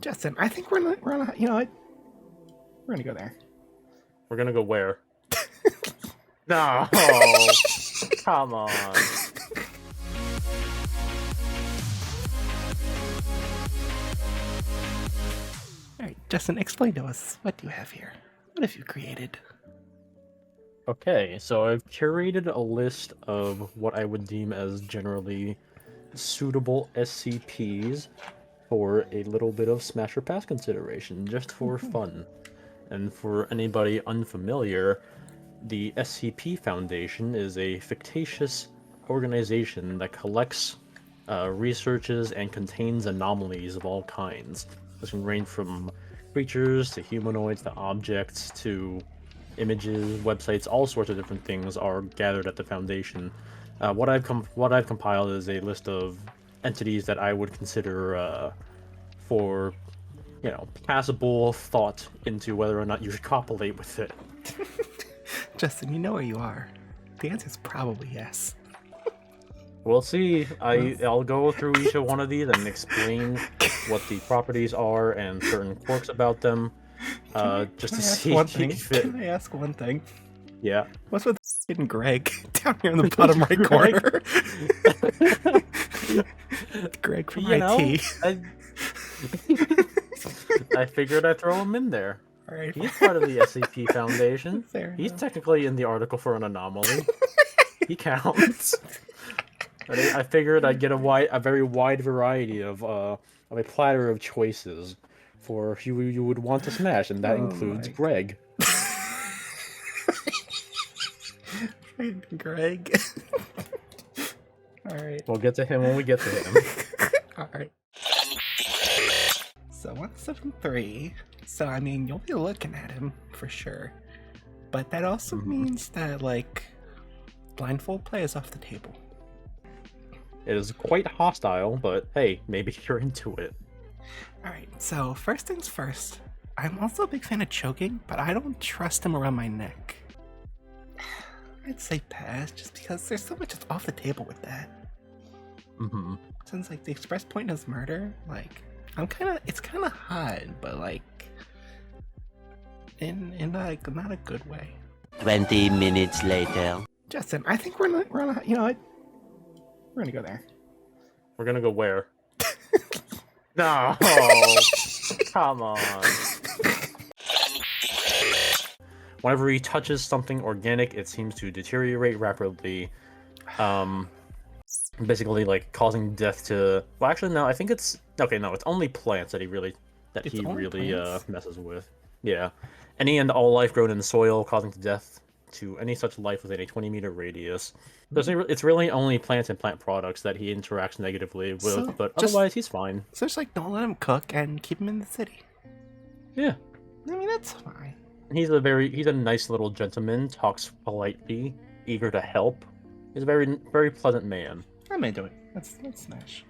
Justin, I think we're on a, you know what? We're gonna go there. We're gonna go where? No, come on. Alright, Justin, explain to us, what do you have here? What have you created? Okay, so I've curated a list of what I would deem as generally suitable SCPs for a little bit of Smash or Pass consideration, just for fun. And for anybody unfamiliar, the SCP Foundation is a fictitious organization that collects, researches, and contains anomalies of all kinds. This can range from creatures to humanoids to objects to images, websites, all sorts of different things are gathered at the Foundation. What I've compiled is a list of entities that I would consider for, passable thought into whether or not you should copulate with it. Justin, you know where you are. The answer is probably yes. We'll see. I'll go through each of one of these and explain what the properties are and certain quirks about them. Just to see if it... Can I ask one thing? Yeah. What's with f***ing Greg down here in the bottom right corner? Greg from IT. I figured I'd throw him in there. All right. He's part of the SCP Foundation. He's enough. technically in the article for an anomaly. He counts. I figured I'd get a very wide variety of a platter of choices for who you would want to smash, and that includes Greg. Greg. Alright. We'll get to him when we get to him. Alright. So 173. So I mean, you'll be looking at him for sure. But that also means that, like, blindfold play is off the table. It is quite hostile, but hey, maybe you're into it. Alright, so first things first. I'm also a big fan of choking, but I don't trust him around my neck. I'd say pass, just because there's so much that's off the table with that. Since, like, the express point is murder, like, it's kinda hot, but, like, in like, not a good way. 20 minutes later. Justin, I think we're on a, you know what? We're gonna go there. We're gonna go where? No, come on. Whenever he touches something organic, it seems to deteriorate rapidly. Basically, like, causing death to... Well, actually, no, I think it's... Okay, no, it's only plants that he really messes with. Yeah. Any and all life grown in the soil, causing death to any such life within a 20-meter radius. It's really only plants and plant products that he interacts negatively with, but otherwise he's fine. So just, like, don't let him cook and keep him in the city. Yeah. I mean, that's fine. He's a nice little gentleman, talks politely, eager to help. He's a very, very pleasant man. I'm into it. Let's smash.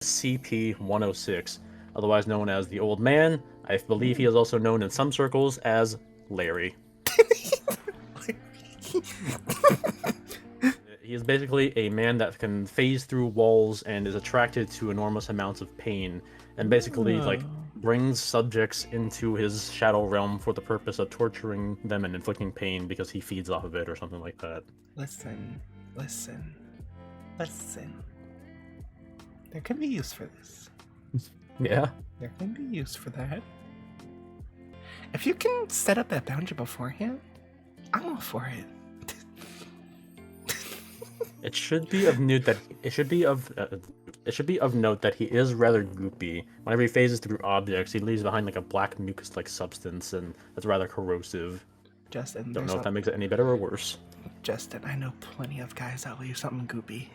SCP-106, otherwise known as the Old Man. I believe he is also known in some circles as Larry. He is basically a man that can phase through walls and is attracted to enormous amounts of pain, and basically like brings subjects into his shadow realm for the purpose of torturing them and inflicting pain because he feeds off of it or something like that. Listen. There can be use for this. Yeah? There can be use for that. If you can set up that boundary beforehand, I'm all for it. It should be of note that he is rather goopy. Whenever he phases through objects, he leaves behind like a black mucus-like substance, and that's rather corrosive. Justin, don't know if that makes it any better or worse. Justin, I know plenty of guys that leave something goopy.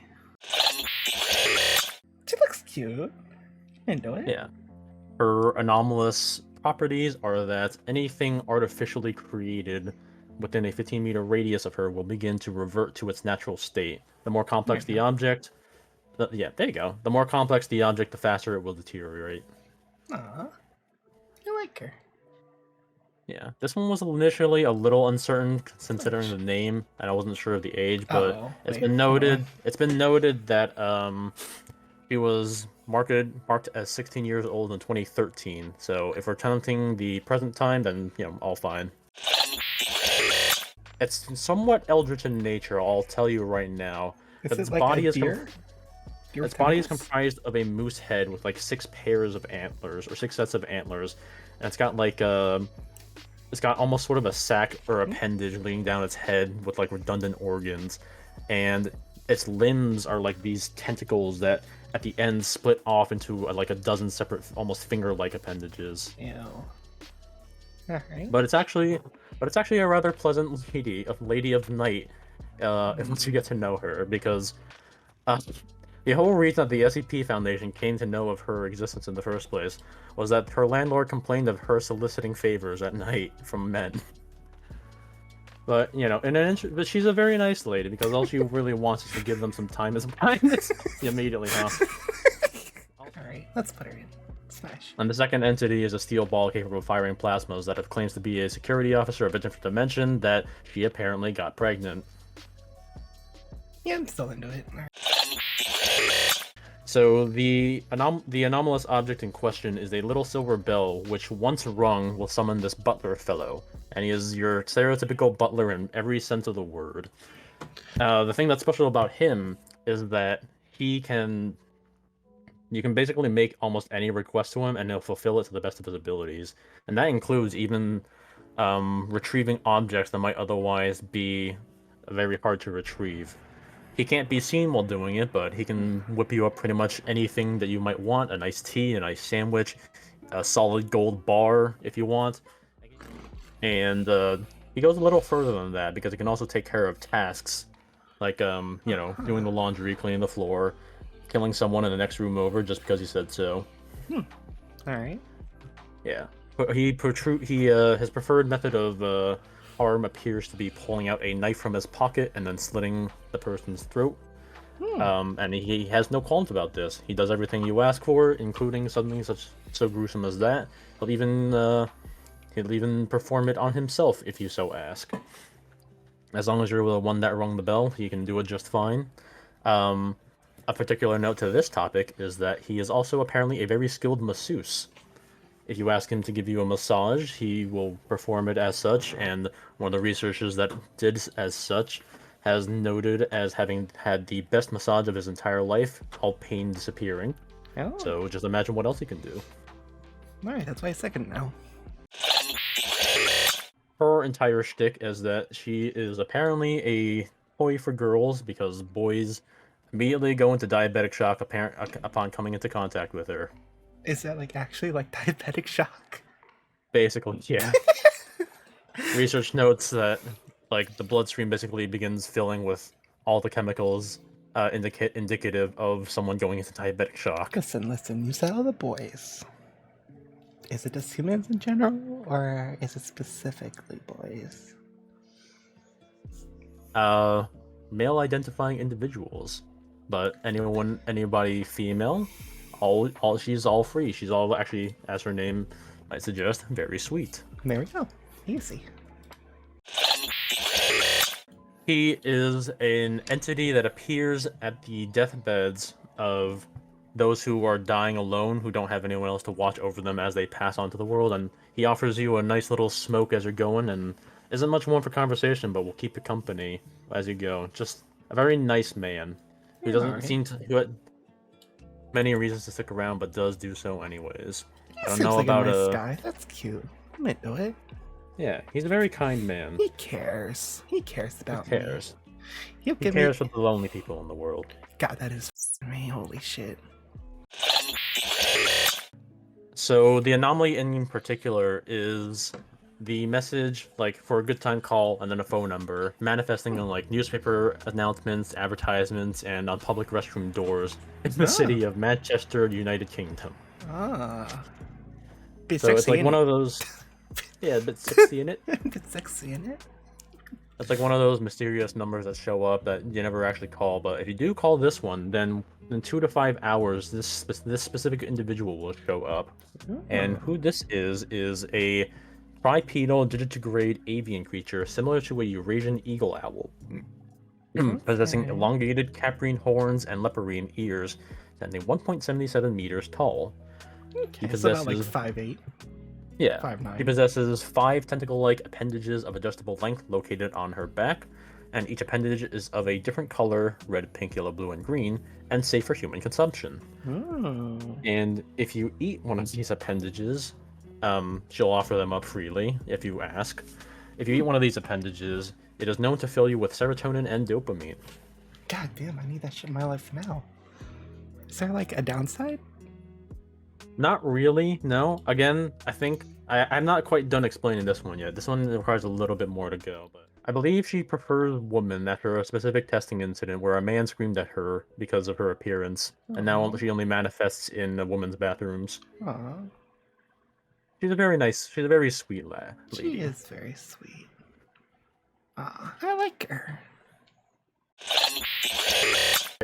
She looks cute. Into it. Yeah. Her anomalous properties are that anything artificially created within a 15-meter radius of her will begin to revert to its natural state. The more complex the object... yeah, there you go. The more complex the object, the faster it will deteriorate. Aw. I like her. Yeah, this one was initially a little uncertain considering the name, and I wasn't sure of the age, but it's been noted that She was marked as 16 years old in 2013. So if we're counting the present time, then all fine. It's somewhat eldritch in nature. I'll tell you right now. Is Its it like body a is deer? its body is comprised of a moose head with like 6 pairs of antlers or 6 sets of antlers, and it's got like it's got almost sort of a sac or appendage leading down its head with like redundant organs, and its limbs are like these tentacles that at the end split off into like a dozen separate, almost finger-like appendages. Ew. Alright. But it's actually a rather pleasant lady of the night, once you get to know her, because the whole reason that the SCP Foundation came to know of her existence in the first place was that her landlord complained of her soliciting favors at night from men. But, but she's a very nice lady, because all she really wants is to give them some time as kindness. Immediately, huh? Alright, let's put her in. Smash. And the second entity is a steel ball capable of firing plasmas that claims to be a security officer of a different dimension that she apparently got pregnant. Yeah, I'm still into it. So the anomalous object in question is a little silver bell, which once rung will summon this butler fellow, and he is your stereotypical butler in every sense of the word. The thing that's special about him is that you can basically make almost any request to him, and he'll fulfill it to the best of his abilities, and that includes even retrieving objects that might otherwise be very hard to retrieve. He can't be seen while doing it, but he can whip you up pretty much anything that you might want. A nice tea, a nice sandwich, a solid gold bar if you want. And he goes a little further than that, because he can also take care of tasks, like, doing the laundry, cleaning the floor, killing someone in the next room over just because he said so. Alright. Yeah. His preferred method of harm appears to be pulling out a knife from his pocket and then slitting the person's throat. And he has no qualms about this. He does everything you ask for, including something so gruesome as that. He'll even perform it on himself if you so ask. As long as you're the one that rung the bell, he can do it just fine. A particular note to this topic is that he is also apparently a very skilled masseuse. If you ask him to give you a massage, he will perform it as such, and one of the researchers that did as such has noted as having had the best massage of his entire life, all pain disappearing. Oh. So just imagine what else he can do. Alright, that's why I second now. Her entire shtick is that she is apparently a toy for girls, because boys immediately go into diabetic shock upon coming into contact with her. Is that actually diabetic shock? Basically, yeah. Research notes that the bloodstream basically begins filling with all the chemicals indicative of someone going into diabetic shock. Listen, you said all the boys. Is it just humans in general, or is it specifically boys? Male identifying individuals, but anybody female, she's all free. She's all actually, as her name might suggest, very sweet. There we go. Easy. He is an entity that appears at the deathbeds of those who are dying alone, who don't have anyone else to watch over them as they pass on to the world, and he offers you a nice little smoke as you're going, and isn't much more for conversation, but will keep you company as you go. Just a very nice man who doesn't seem to who had many reasons to stick around, but does do so anyways. I don't know about a nice guy. That's cute. I'm into it. Yeah, he's a very kind man. He cares. He cares about He cares. me. He cares for the lonely people in the world. God, that is me. Holy shit. So the anomaly in particular is the message for a good time call and then a phone number manifesting on newspaper announcements, advertisements, and on public restroom doors in the city of Manchester, United Kingdom. Bit so it's one of those, yeah, a bit sexy in it. Bit sexy in it. It's one of those mysterious numbers that show up that you never actually call, but if you do call this one, then in 2 to 5 hours, this specific individual will show up. And who this is a tripedal digitigrade avian creature similar to a Eurasian eagle owl, possessing elongated caprine horns and leporine ears, standing 1.77 meters tall. Okay, He so about like possesses 5'8", Yeah. 5'9". He possesses 5 tentacle-like appendages of adjustable length located on her back, and each appendage is of a different color, red, pink, yellow, blue, and green, and safe for human consumption. And if you eat one of these appendages, she'll offer them up freely if you ask. If you eat one of these appendages, it is known to fill you with serotonin and dopamine. God damn, I need that shit in my life now. Is there like a downside? Not really, no. Again, I think I'm not quite done explaining this one yet. This one requires a little bit more to go, but I believe she prefers women after a specific testing incident where a man screamed at her because of her appearance, and now she only manifests in a woman's bathrooms. Aww. She's a very sweet lady. She is very sweet. Aw, I like her.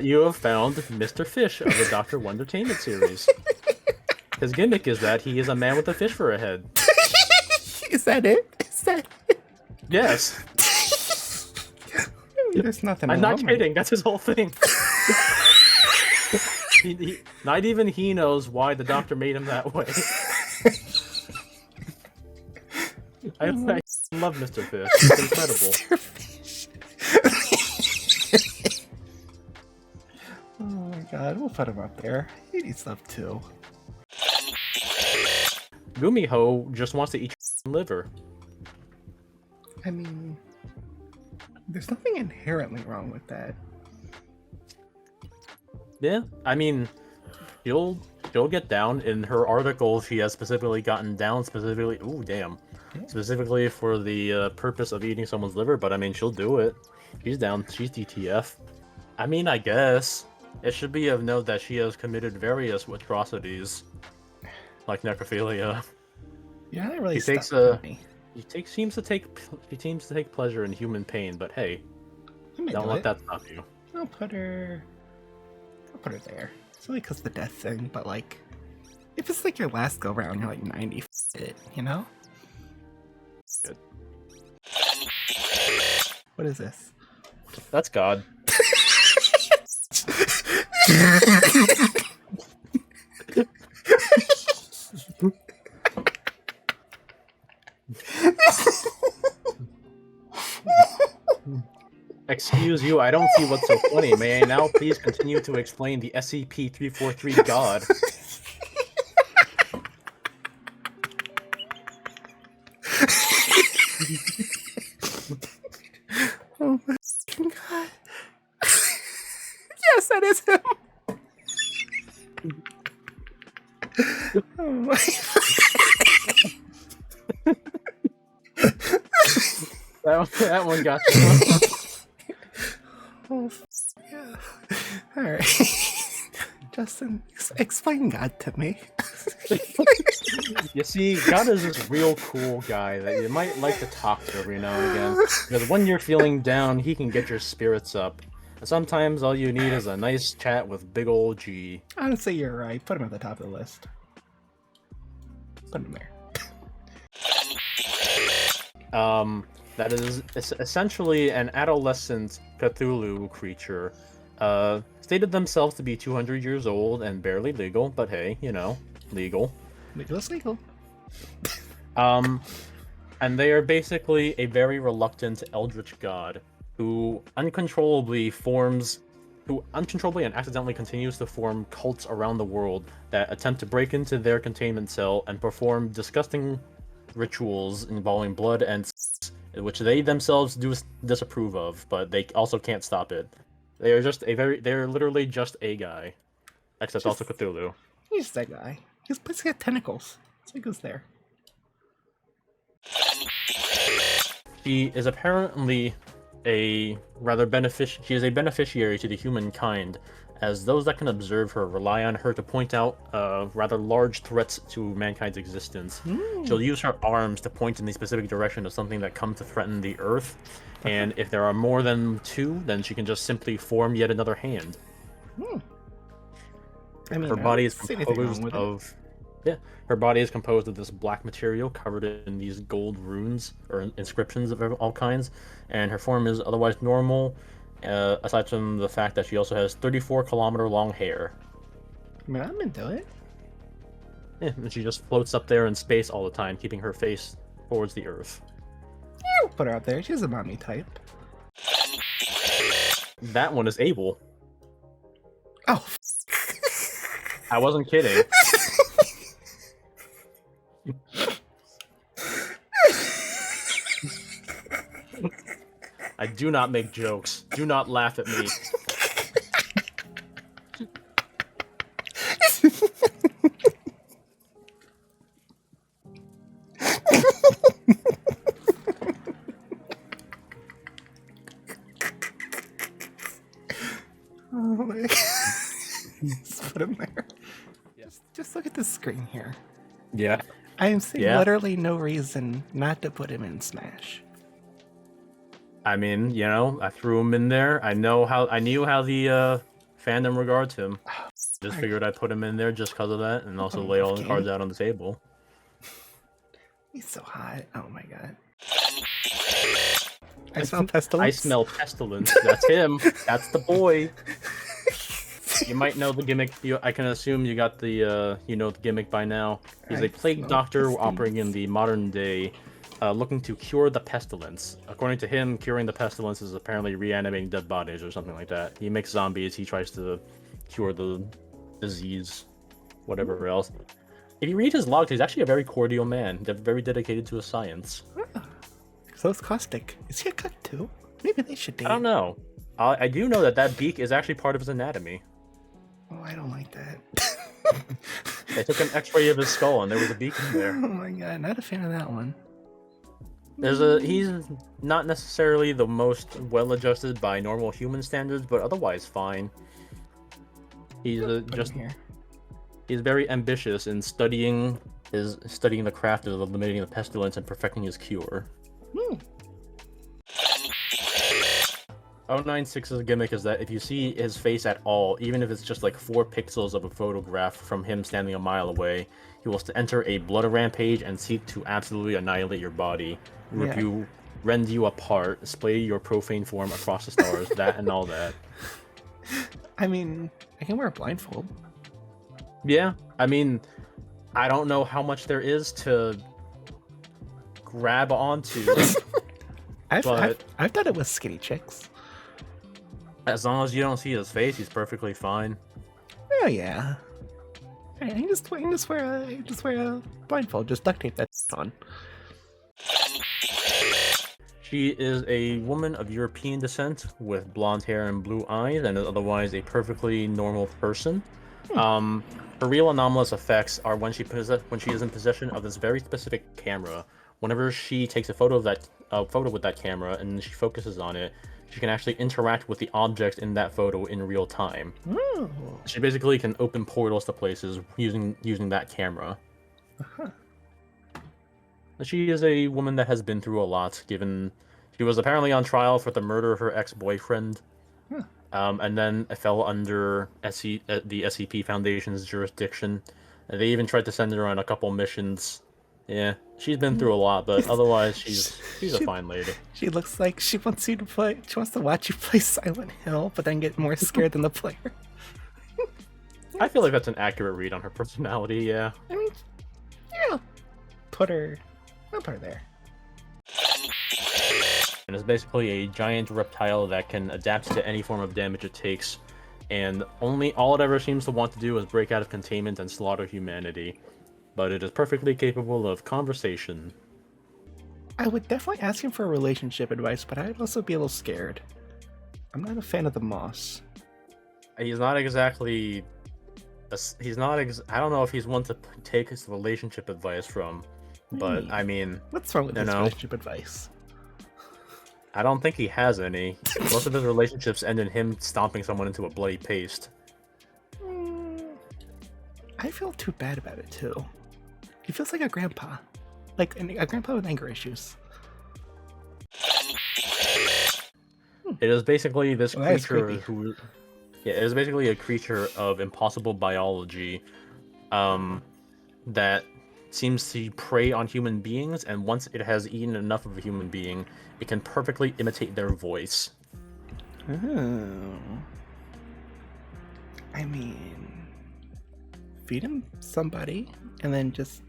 You have found Mr. Fish of the Dr. Wondertainment series. His gimmick is that he is a man with a fish for a head. Is that it? Is that it? Yes. There's nothing I'm wrong not with kidding. That's his whole thing. Not even he knows why the doctor made him that way. I love Mr. Fish. It's incredible. Mr. Fish. Oh my god, we'll put him up there. He needs love too. Gumiho just wants to eat your liver. I mean, there's nothing inherently wrong with that. Yeah, I mean, she'll get down. In her article, she has specifically gotten down specifically. Ooh, damn. Yeah. Specifically for the purpose of eating someone's liver, but I mean, she'll do it. She's down. She's DTF. I mean, I guess it should be of note that she has committed various atrocities, like necrophilia. Yeah, that really He takes stuck with me. He seems to take pleasure in human pain, but hey, I may don't do let it. that stop you. I'll put her there. It's only because the death thing, but like, if it's like your last go round, you're like 90 it, you know? Good. What is this? That's God. Excuse you, I don't see what's so funny. May I now please continue to explain the SCP-343 God? Oh my god. Yes, that is him. Oh my. That one got you. Oh, yeah. Alright. Justin, explain God to me. You see, God is this real cool guy that you might like to talk to every now and again. Because when you're feeling down, he can get your spirits up. And sometimes all you need is a nice chat with big ol' G. Honestly, you're right. Put him at the top of the list. Put him there. That is essentially an adolescent Cthulhu creature. Stated themselves to be 200 years old and barely legal, but hey, you know, legal. Legal. And they are basically a very reluctant eldritch god who uncontrollably and accidentally continues to form cults around the world that attempt to break into their containment cell and perform disgusting rituals involving blood and sex, which they themselves do disapprove of, but they also can't stop it. They're literally just a guy. Except also Cthulhu. He's that guy. He's got tentacles. So he goes there. She is apparently she is a beneficiary to the humankind, as those that can observe her rely on her to point out rather large threats to mankind's existence. She'll use her arms to point in the specific direction of something that comes to threaten the Earth, and if there are more than two, then she can just simply form yet another hand. I mean, Her body is see anything wrong composed with it. of her body is composed of this black material covered in these gold runes or inscriptions of all kinds, and her form is otherwise normal, aside from the fact that she also has 34-kilometer long hair. I mean, I'm into it. Yeah, and she just floats up there in space all the time, keeping her face towards the Earth. I'll put her out there. She's a mommy type. That one is Abel. Oh. I wasn't kidding. I do not make jokes. Do not laugh at me. Oh my God. Just put him there. Just look at the screen here. Yeah. I am seeing Yeah. literally no reason not to put him in Smash. I mean, you know, I threw him in there. I knew how the fandom regards him. Just figured I'd put him in there just because of that, and also lay all the cards out on the table. He's so hot. Oh my God. I smell pestilence. I smell pestilence. That's him. That's the boy. You might know the gimmick. I can assume you got the the gimmick by now. He's a plague doctor operating in the modern day, looking to cure the pestilence. According to him, curing the pestilence is apparently reanimating dead bodies or something like that. He makes zombies. He tries to cure the disease, whatever else. If you read his logs, he's actually a very cordial man. Very dedicated to his science. So is Caustic. Is he a cook too? Maybe they should date. I don't know. I do know that beak is actually part of his anatomy. Oh, I don't like that. They took an X-ray of his skull, and there was a beak in there. Oh my God, not a fan of that one. He's not necessarily the most well-adjusted by normal human standards, but otherwise fine. He's he's very ambitious in studying the craft of eliminating the pestilence and perfecting his cure. 096's gimmick is that if you see his face at all, even if it's just like 4 pixels of a photograph from him standing a mile away, he will enter a blood rampage and seek to absolutely annihilate your body, rend you apart, splay your profane form across the stars, that and all that. I mean, I can wear a blindfold. Yeah, I mean, I don't know how much there is to grab onto. I've done it with skinny chicks. As long as you don't see his face, he's perfectly fine. Oh yeah. I can just wear a blindfold. Just duct tape that on. She is a woman of European descent with blonde hair and blue eyes, and is otherwise a perfectly normal person. Her real anomalous effects are when she is in possession of this very specific camera. Whenever she takes a photo with that camera and she focuses on it, she can actually interact with the objects in that photo in real time. Ooh. She basically can open portals to places using that camera. She is a woman that has been through a lot, given she was apparently on trial for the murder of her ex-boyfriend. And then it fell under the SCP Foundation's jurisdiction. They even tried to send her on a couple missions. Yeah, she's been through a lot, but otherwise she's a fine lady. She looks like she wants you to play. She wants to watch you play Silent Hill, but then get more scared than the player. I feel like that's an accurate read on her personality. Yeah. I mean, yeah. I'll put her there. And it's basically a giant reptile that can adapt to any form of damage it takes, and all it ever seems to want to do is break out of containment and slaughter humanity. But it is perfectly capable of conversation. I would definitely ask him for relationship advice, but I'd also be a little scared. I'm not a fan of the moss. He's not exactly. I don't know if he's one to take his relationship advice from, but I mean, What's wrong with his relationship advice? I don't think he has any. Most of his relationships end in him stomping someone into a bloody paste. I feel too bad about it too. He feels like a grandpa, like a grandpa with anger issues. It is basically this creature creepy. it is basically a creature of impossible biology, that seems to prey on human beings, and once it has eaten enough of a human being, it can perfectly imitate their voice. Oh. I mean, feed him somebody and then just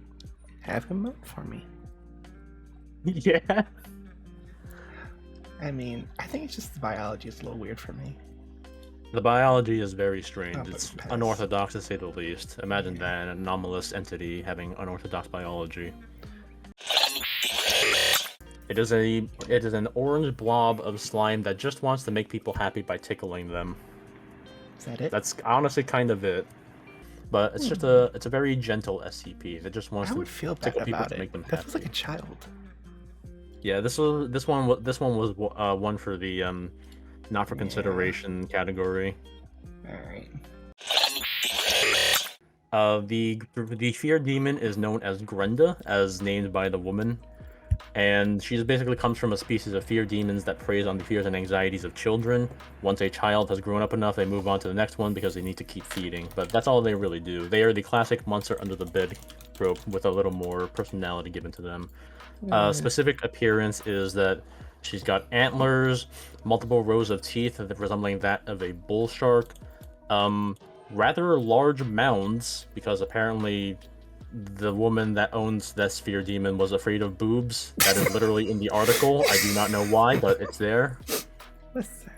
have him vote for me. Yeah. I mean, I think it's just the biology is a little weird for me. The biology is very strange. Oh, but It's pass. unorthodox to say the least. Imagine that, an anomalous entity having unorthodox biology. It is an orange blob of slime that just wants to make people happy by tickling them. Is that it? That's honestly kind of it. But it's just it's a very gentle SCP that just wants I to would feel bad tickle people about to it. make them That happy. feels like a child. Yeah, this one was one for the not for consideration category. Alright. The fear demon is known as Grenda, as named by the woman, and she basically comes from a species of fear demons that preys on the fears and anxieties of children. Once a child has grown up enough, they move on to the next one because they need to keep feeding. But that's all they really do. They are the classic monster under the bed trope with a little more personality given to them. Specific appearance is that she's got antlers, multiple rows of teeth resembling that of a bull shark, rather large mounds, because apparently the woman that owns that sphere demon was afraid of boobs. That is literally in the article. I do not know why, but it's there. Listen,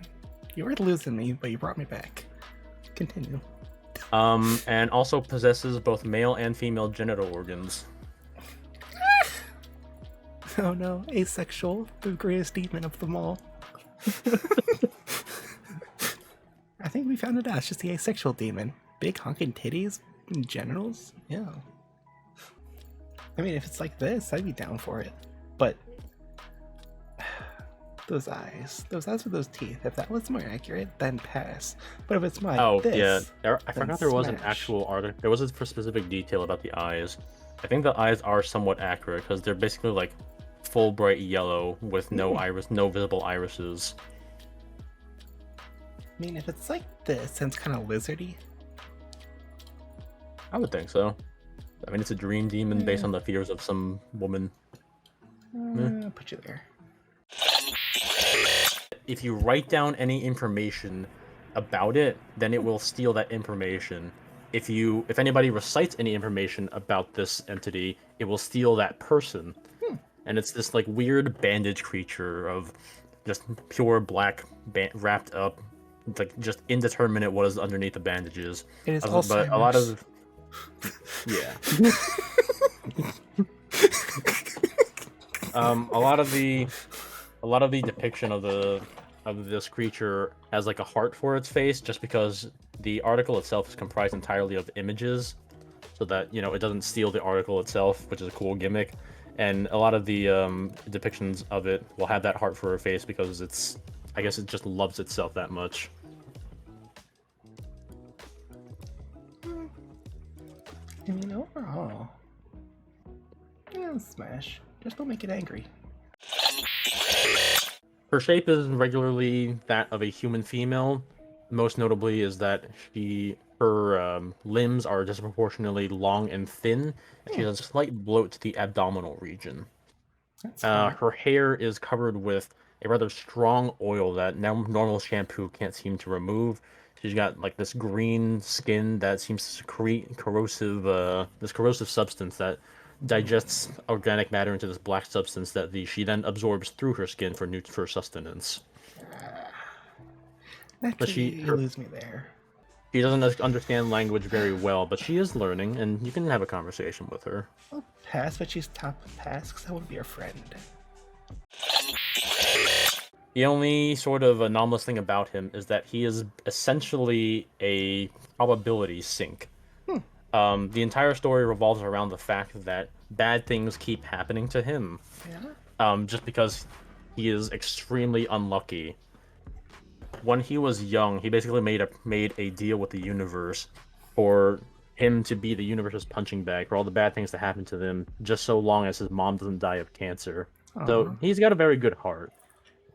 you were losing me, but you brought me back. Continue. And also possesses both male and female genital organs. Oh no, asexual, the greatest demon of them all. I think we found it out. It's just the asexual demon. Big honking titties and genitals? Yeah. I mean, if it's like this, I'd be down for it. But those eyes with those teeth, if that was more accurate, then pass. But if it's like this, I forgot there was an smash. actual article. There was a specific detail about the eyes. I think the eyes are somewhat accurate because they're basically like full bright yellow with no visible irises. I mean, if it's like this, and it's kind of lizardy. I would think so. I mean, it's a dream demon based on the fears of some woman. I'll put you there. If you write down any information about it, then it will steal that information. If anybody recites any information about this entity, it will steal that person. And it's this like weird bandage creature of just pure black wrapped up. It's like just indeterminate what is underneath the bandages. It is But a lot of yeah. A lot of the depiction of this creature has like a heart for its face, just because the article itself is comprised entirely of images, so that it doesn't steal the article itself, which is a cool gimmick. And a lot of the depictions of it will have that heart for a face because I guess it just loves itself that much. I mean, overall, yeah, Smash. Just don't make it angry. Her shape is regularly that of a human female. Most notably is that her limbs are disproportionately long and thin, and she has a slight bloat to the abdominal region. Her hair is covered with a rather strong oil that normal shampoo can't seem to remove. She's got like this green skin that seems to secrete this corrosive substance that digests organic matter into this black substance that she then absorbs through her skin for sustenance. Naturally, you lose me there. She doesn't understand language very well, but she is learning, and you can have a conversation with her. I'll pass, but she's top of pass because I want to be her friend. The only sort of anomalous thing about him is that he is essentially a probability sink. The entire story revolves around the fact that bad things keep happening to him. Yeah? Just because he is extremely unlucky. When he was young, he basically made a deal with the universe for him to be the universe's punching bag for all the bad things to happen to them, just so long as his mom doesn't die of cancer. So he's got a very good heart.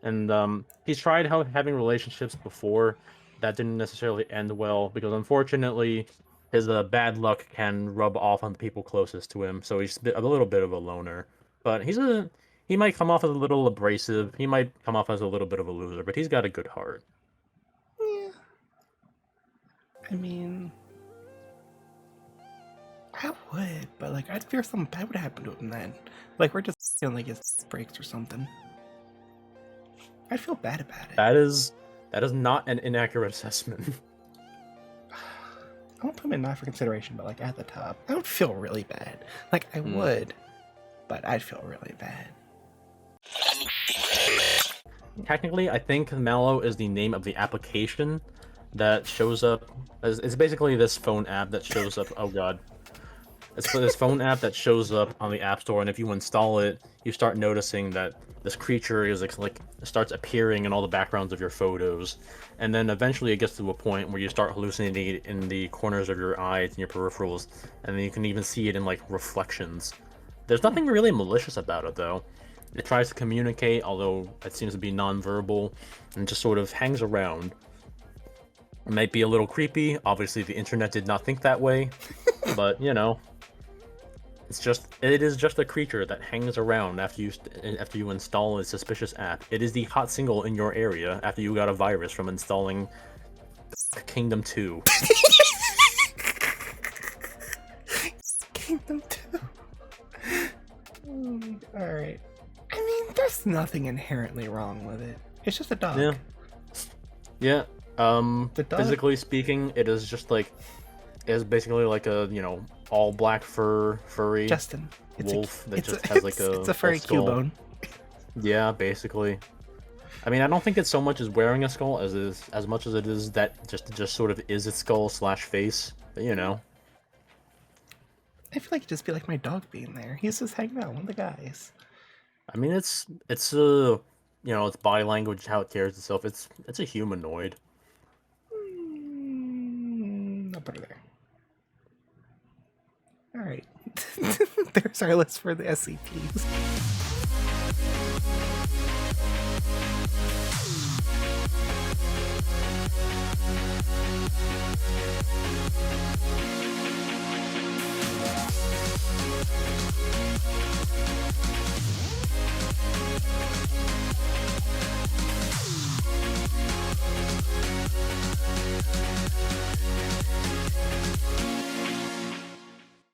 And he's tried having relationships before that didn't necessarily end well, because unfortunately his bad luck can rub off on the people closest to him, so he's a little bit of a loner. But he might come off as a little abrasive, he might come off as a little bit of a loser, but he's got a good heart. Yeah. I mean, I would, but like I'd fear something bad would happen to him then. Like we're just feeling like his breaks or something. I'd feel bad about it. That is not an inaccurate assessment. I won't put him in not for consideration, but like at the top, I would feel really bad. Like I would, but I'd feel really bad. Technically, I think Mallow is the name of the application that shows up. It's basically this phone app that shows up. Oh god. It's this phone app that shows up on the App Store, and if you install it, you start noticing that this creature is like starts appearing in all the backgrounds of your photos, and then eventually it gets to a point where you start hallucinating it in the corners of your eyes and your peripherals, and then you can even see it in like reflections. There's nothing really malicious about it though. It tries to communicate, although it seems to be non-verbal, and just sort of hangs around. It might be a little creepy. Obviously, the internet did not think that way, but you know. It is just a creature that hangs around after you install a suspicious app. It is the hot single in your area after you got a virus from installing Kingdom 2. Kingdom 2. Alright. I mean, there's nothing inherently wrong with it. It's just a dog. Yeah. Yeah. The dog... Physically speaking, it is just like, it's basically like a, you know, all black furry Justin, wolf that just has like a it's a furry Cubone. Yeah, basically. I mean, I don't think it's so much as wearing a skull as much as it is that just sort of is its skull / face. But you know. I feel like it'd just be like my dog being there. He's just hanging out, one of the guys. I mean, it's you know, its body language, how it carries itself. It's a humanoid. I'll put it there. Alright. There's our list for the SCPs.